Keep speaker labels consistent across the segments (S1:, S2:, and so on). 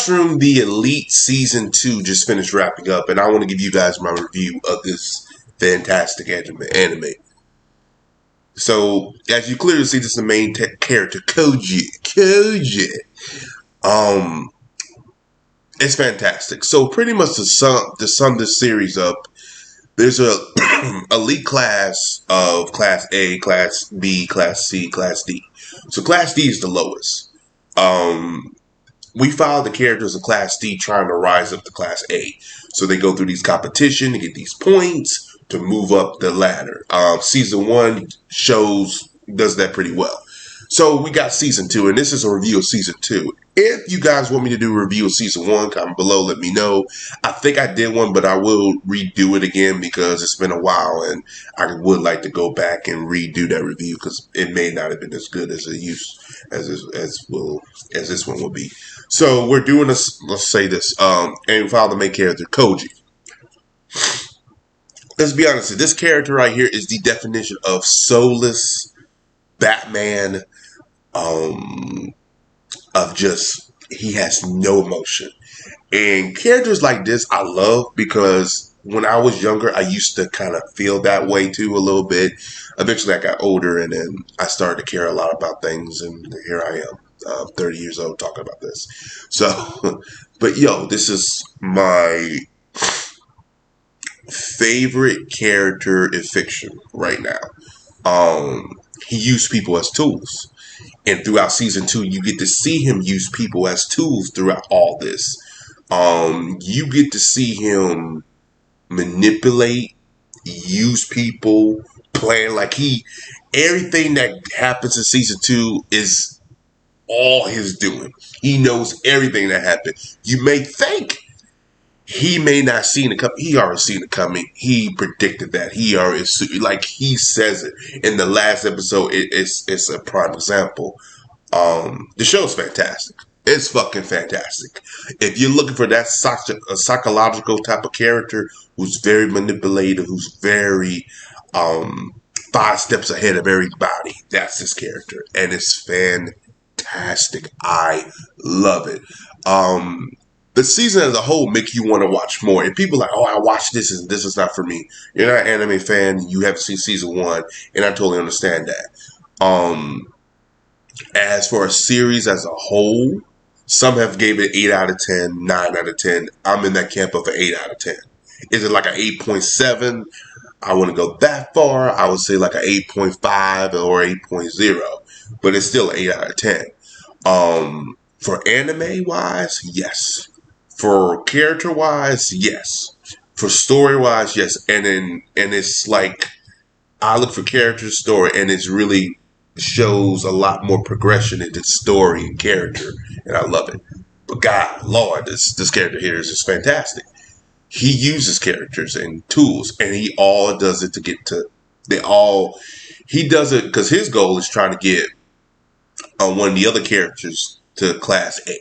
S1: Mushroom the Elite Season 2 just finished wrapping up, and I want to give you guys my review of this fantastic anime. So, as you clearly see, this is the main character, Koji. Um, it's fantastic. So, pretty much to sum this series up, there's a elite class of Class A, Class B, Class C, Class D. So, Class D is the lowest. We follow the characters of Class D trying to rise up to Class A. So they go through these competition to get these points to move up the ladder. Season 1 does that pretty well. So we got Season 2, and this is a review of Season 2. If you guys want me to do a review of Season 1, comment below, let me know. I think I did one, but I will redo it again because it's been a while, and I would like to go back and redo that review because it may not have been as good as this one will be. So we're doing this, let's say this, and follow the main character, Koji. Let's be honest, this character right here is the definition of soulless Batman, he has no emotion. And characters like this I love because when I was younger, I used to kind of feel that way too a little bit. Eventually I got older and then I started to care a lot about things, and here I am, 30 years old talking about this. So, but this is my favorite character in fiction right now. He used people as tools. And throughout Season 2, you get to see him use people as tools throughout all this. You get to see him manipulate, use people, plan everything that happens in Season 2 is all his doing. He knows everything that happened. You may think he may not seen it coming. He already seen it coming. He predicted that. He already, he says it in the last episode. It's a prime example. The show's fantastic. It's fucking fantastic. If you're looking for that psychological type of character who's very manipulative, who's very 5 steps ahead of everybody, that's this character, and it's fantastic. I love it. The season as a whole make you want to watch more. And people are like, I watched this and this is not for me. You're not an anime fan. You haven't seen Season 1. And I totally understand that. As for a series as a whole, some have gave it 8 out of 10, 9 out of 10. I'm in that camp of an 8 out of 10. Is it like an 8.7? I wouldn't go that far. I would say like an 8.5 or 8.0. But it's still an 8 out of 10. For anime-wise, yes. For character-wise, yes. For story-wise, yes. And it's like, I look for character story, and it's really shows a lot more progression in its story and character, and I love it. But God, Lord, this character here is just fantastic. He uses characters and tools, and he all does it to get to, he does it because his goal is trying to get one of the other characters to Class A.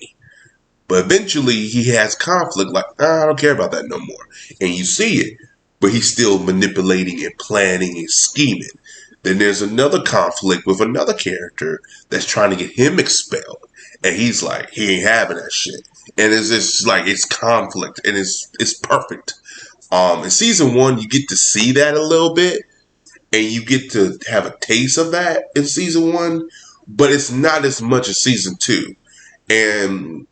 S1: But eventually he has conflict, like, I don't care about that no more. And you see it, but he's still manipulating and planning and scheming. Then there's another conflict with another character that's trying to get him expelled. And he's like, he ain't having that shit. And it's just like, it's conflict, and it's perfect. In Season 1, you get to see that a little bit, and you get to have a taste of that in Season 1, but it's not as much as Season 2. And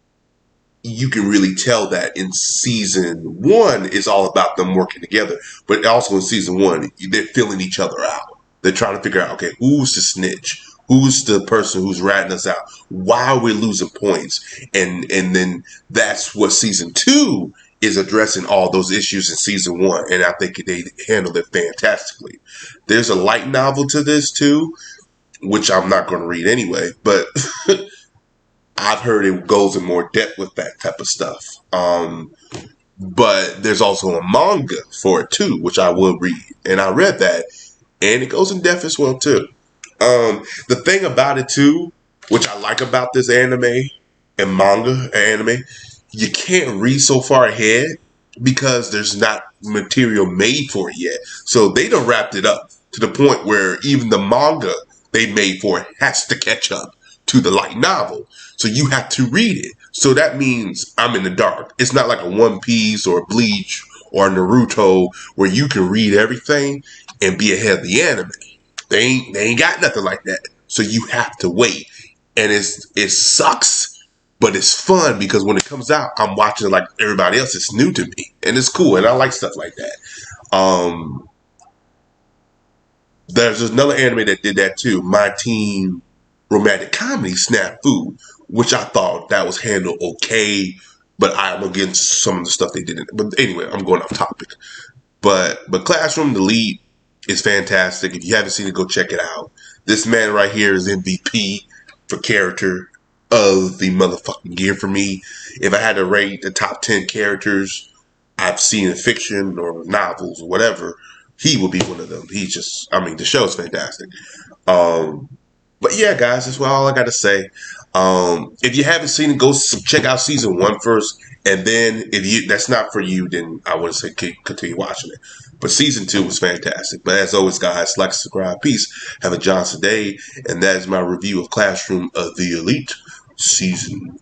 S1: you can really tell that in Season 1, it's all about them working together. But also in Season 1, they're filling each other out. They're trying to figure out, okay, who's the snitch? Who's the person who's ratting us out? Why are we losing points? And then that's what Season 2 is addressing, all those issues in Season 1. And I think they handled it fantastically. There's a light novel to this too, which I'm not going to read anyway, but I've heard it goes in more depth with that type of stuff. But there's also a manga for it too, which I will read. And I read that, and it goes in depth as well too. The thing about it too, which I like about this anime and manga anime, you can't read so far ahead because there's not material made for it yet. So they done wrapped it up to the point where even the manga they made for it has to catch up to the light novel. So you have to read it So that means I'm in the dark. It's not like a One Piece or a Bleach or a Naruto where you can read everything and be ahead of the anime. They ain't got nothing like that. So you have to wait. And it sucks, but it's fun because when it comes out, I'm watching it like everybody else. It's new to me. And it's cool. And I like stuff like that. There's another anime that did that too. My Teen Romantic Comedy Snafu, which I thought that was handled okay, but I'm against some of the stuff they did. But anyway, I'm going off topic. But Classroom, the lead, is fantastic. If you haven't seen it, go check it out. This man right here is MVP for character of the motherfucking year for me. If I had to rate the top 10 characters I've seen in fiction or novels or whatever, he will be one of them. He's just, I mean, the show's fantastic. Um, but yeah, guys, that's all I got to say. If you haven't seen it, go check out season 1 first, and then if you that's not for you, then I would say continue watching it. But season 2 was fantastic. But as always, guys, like, subscribe, peace, have a Johnson day, and that is my review of Classroom of the Elite season